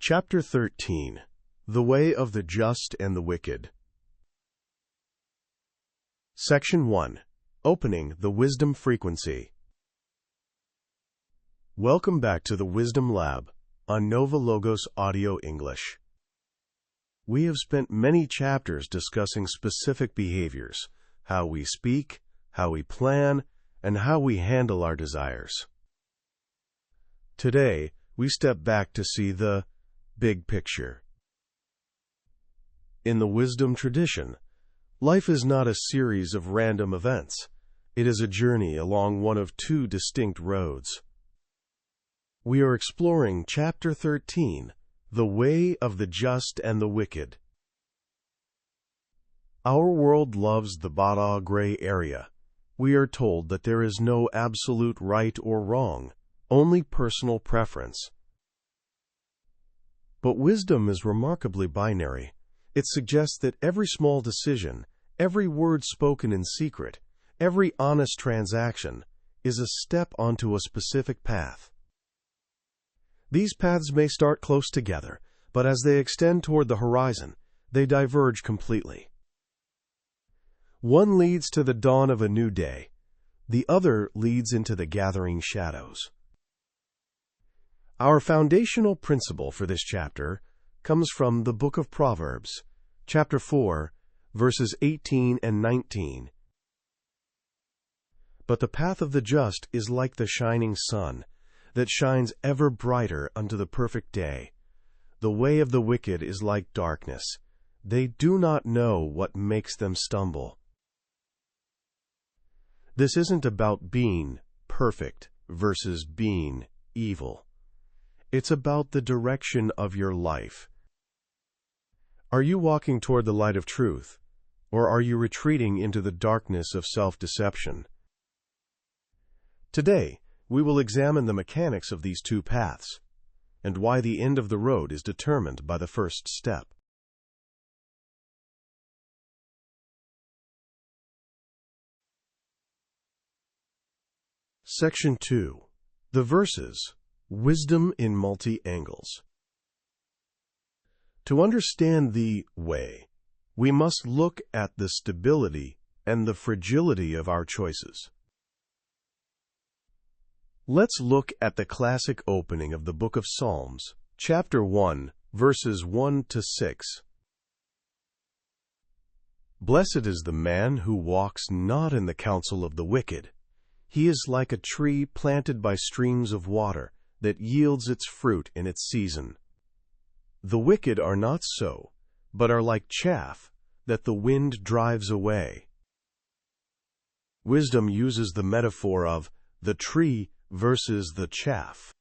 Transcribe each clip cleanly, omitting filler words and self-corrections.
Chapter 13. The Way of the Just and the Wicked. Section 1. Opening the Wisdom Frequency. Welcome back to the Wisdom Lab on NovaLogos Audio English. We have spent many chapters discussing specific behaviors, how we speak, how we plan, and how we handle our desires. Today, we step back to see the big picture. In the wisdom tradition, life is not a series of random events. It is a journey along one of two distinct roads. We are exploring Chapter 13, The Way of the Just and the Wicked. Our world loves the Bada gray area. We are told that there is no absolute right or wrong, only personal preference. But wisdom is remarkably binary. It suggests that every small decision, every word spoken in secret, every honest transaction is a step onto a specific path. These paths may start close together, but as they extend toward the horizon, they diverge completely. One leads to the dawn of a new day. The other leads into the gathering shadows. Our foundational principle for this chapter comes from the book of Proverbs, chapter 4, verses 18 and 19. But the path of the just is like the shining sun, that shines ever brighter unto the perfect day. The way of the wicked is like darkness. They do not know what makes them stumble. This isn't about being perfect versus being evil. It's about the direction of your life. Are you walking toward the light of truth, or are you retreating into the darkness of self-deception? Today, we will examine the mechanics of these two paths, and why the end of the road is determined by the first step. Section 2. The verses. Wisdom in multi-angles. To understand the way, we must look at the stability and the fragility of our choices. Let's look at the classic opening of the book of Psalms, chapter 1, verses 1 to 6. Blessed is the man who walks not in the counsel of the wicked. He is like a tree planted by streams of water, that yields its fruit in its season. The wicked are not so, but are like chaff that the wind drives away. Wisdom uses the metaphor of the tree versus the chaff.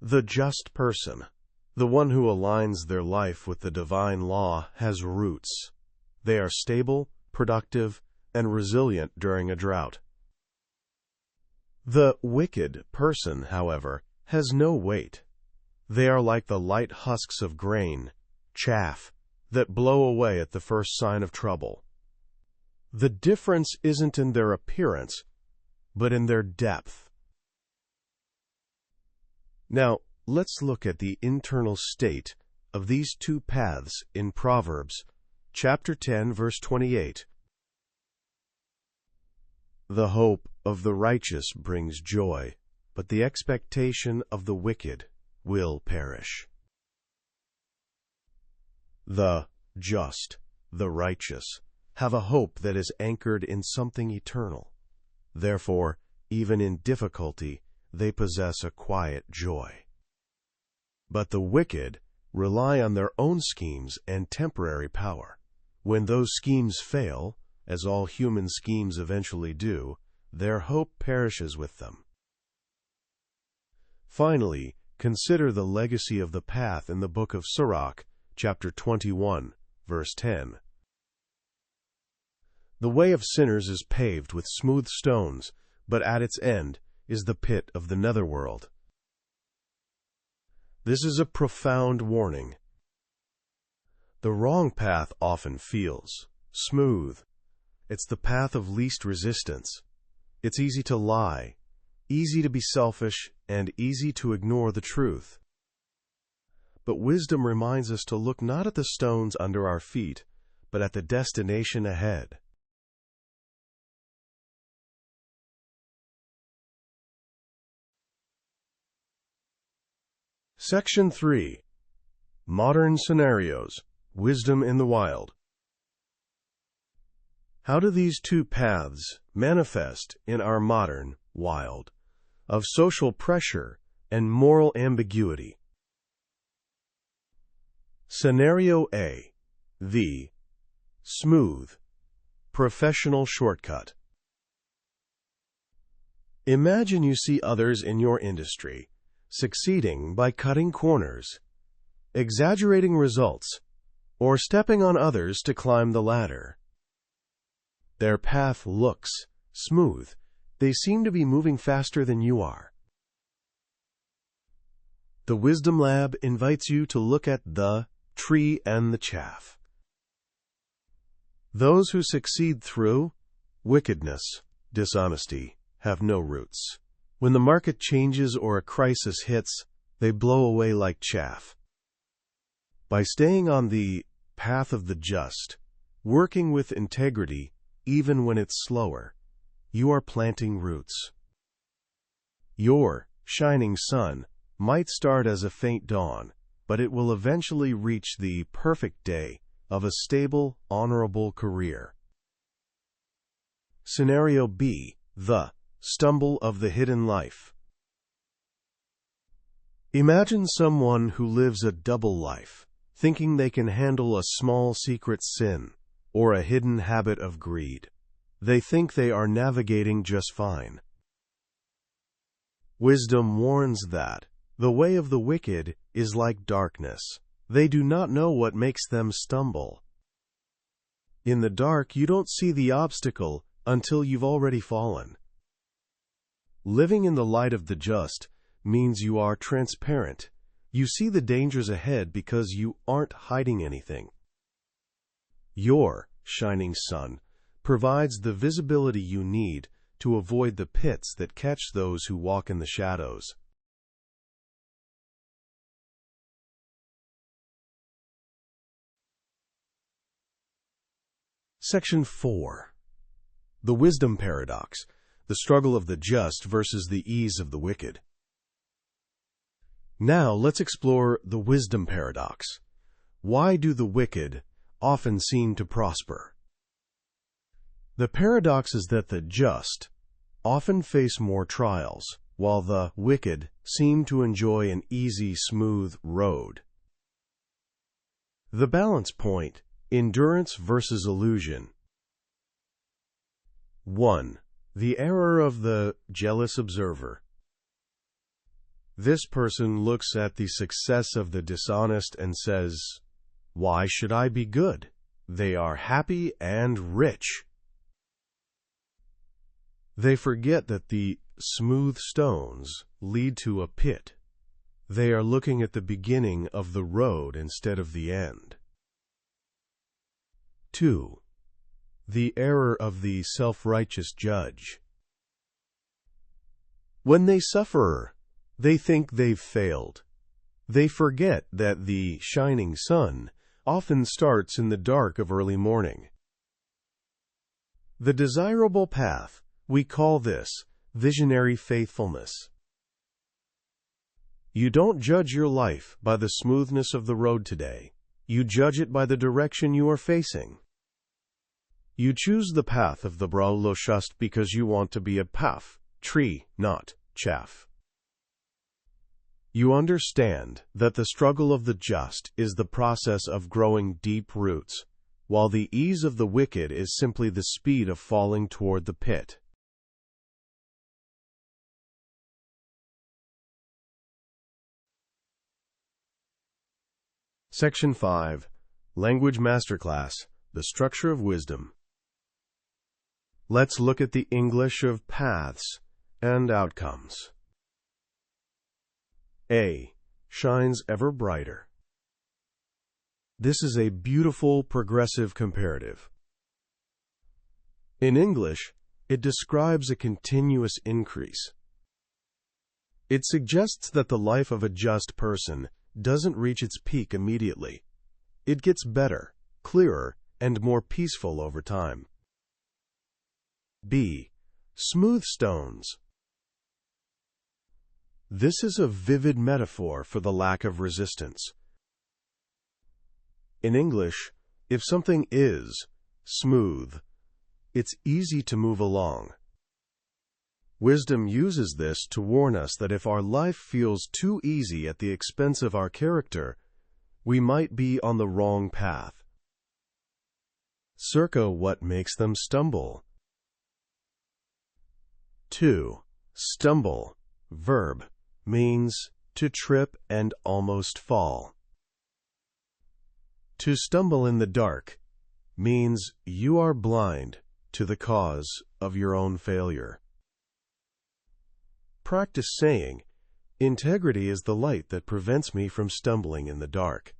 The just person, the one who aligns their life with the divine law, has roots. They are stable, productive, and resilient during a drought. The wicked person, however, has no weight. They are like the light husks of grain, chaff, that blow away at the first sign of trouble. The difference isn't in their appearance, but in their depth. Now, let's look at the internal state of these two paths in Proverbs, chapter 10, verse 28. The hope of the righteous brings joy, but the expectation of the wicked will perish. The just, the righteous, have a hope that is anchored in something eternal. Therefore, even in difficulty, they possess a quiet joy. But the wicked rely on their own schemes and temporary power. When those schemes fail, as all human schemes eventually do, their hope perishes with them. Finally, consider the legacy of the path in the book of Sirach, chapter 21, verse 10. The way of sinners is paved with smooth stones, but at its end is the pit of the netherworld. This is a profound warning. The wrong path often feels smooth. It's the path of least resistance. It's easy to lie, easy to be selfish, and easy to ignore the truth. but wisdom reminds us to look not at the stones under our feet, but at the destination ahead. Section 3. Modern Scenarios. Wisdom in the Wild. How do these two paths manifest in our modern wild of social pressure and moral ambiguity? Scenario A. The smooth, professional shortcut. Imagine you see others in your industry succeeding by cutting corners, exaggerating results, or stepping on others to climb the ladder. Their path looks smooth. They seem to be moving faster than you are. The Wisdom Lab invites you to look at the tree and the chaff. Those who succeed through wickedness, dishonesty, have no roots. When the market changes or a crisis hits, they blow away like chaff. By staying on the path of the just, working with integrity even when it's slower, you are planting roots. Your shining sun might start as a faint dawn, but it will eventually reach the perfect day of a stable, honorable career. Scenario B. The stumble of the hidden life. Imagine someone who lives a double life, thinking they can handle a small secret sin or a hidden habit of greed. They think they are navigating just fine. Wisdom warns that the way of the wicked is like darkness. They do not know what makes them stumble. In the dark, you don't see the obstacle until you've already fallen. Living in the light of the just means you are transparent. You see the dangers ahead because you aren't hiding anything. Your shining sun provides the visibility you need to avoid the pits that catch those who walk in the shadows. Section 4. The Wisdom Paradox. The struggle of the just versus the ease of the wicked. Now let's explore the wisdom paradox. Why do the wicked often seem to prosper? The paradox is that the just often face more trials, while the wicked seem to enjoy an easy, smooth road. The balance point: endurance versus illusion. 1. The error of the jealous observer. This person looks at the success of the dishonest and says, "Why should I be good? They are happy and rich." They forget that the smooth stones lead to a pit. They are looking at the beginning of the road instead of the end. 2. The error of the self-righteous judge. When they suffer, they think they've failed. They forget that the shining sun often starts in the dark of early morning. The desirable path, we call this visionary faithfulness. You don't judge your life by the smoothness of the road today. You judge it by the direction you are facing. You choose the path of the bra just because you want to be a path, tree, not chaff. You understand that the struggle of the just is the process of growing deep roots, while the ease of the wicked is simply the speed of falling toward the pit. Section 5. Language Masterclass. The Structure of Wisdom. Let's look at the English of paths and outcomes. A. Shines ever brighter. This is a beautiful progressive comparative. In English, it describes a continuous increase. It suggests that the life of a just person doesn't reach its peak immediately. It gets better, clearer, and more peaceful over time. B. Smooth stones. This is a vivid metaphor for the lack of resistance. In English, if something is smooth, it's easy to move along. Wisdom uses this to warn us that if our life feels too easy at the expense of our character, we might be on the wrong path. Circa, what makes them stumble? 2. Stumble, verb, means to trip and almost fall. To stumble in the dark means you are blind to the cause of your own failure. Practice saying, integrity is the light that prevents me from stumbling in the dark.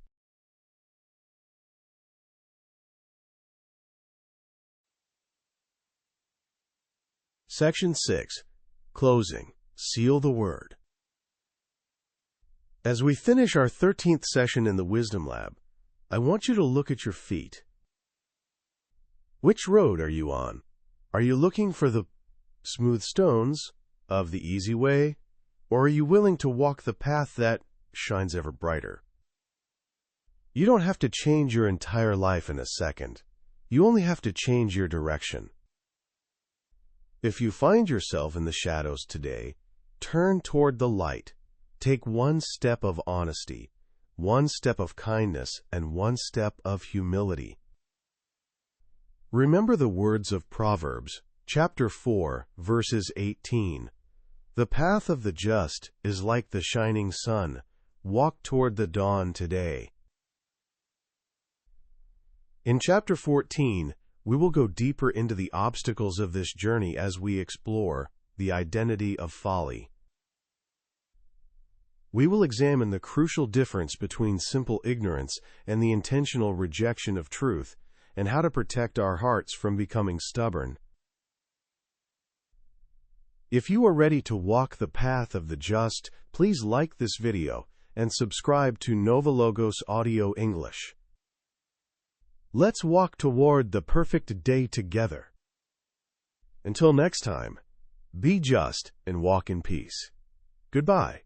Section 6. Closing. Seal the word. As we finish our 13th session in the Wisdom Lab, I want you to look at your feet. Which road are you on? Are you looking for the smooth stones of the easy way, or are you willing to walk the path that shines ever brighter? You don't have to change your entire life in a second. You only have to change your direction. If you find yourself in the shadows today, turn toward the light. Take one step of honesty, one step of kindness, and one step of humility. Remember the words of Proverbs, chapter 4, verses 18. The path of the just is like the shining sun. Walk toward the dawn today. In chapter 14, we will go deeper into the obstacles of this journey as we explore the identity of folly. We will examine the crucial difference between simple ignorance and the intentional rejection of truth, and how to protect our hearts from becoming stubborn. If you are ready to walk the path of the just, please like this video and subscribe to NovaLogos Audio English. Let's walk toward the perfect day together. Until next time, be just and walk in peace. Goodbye.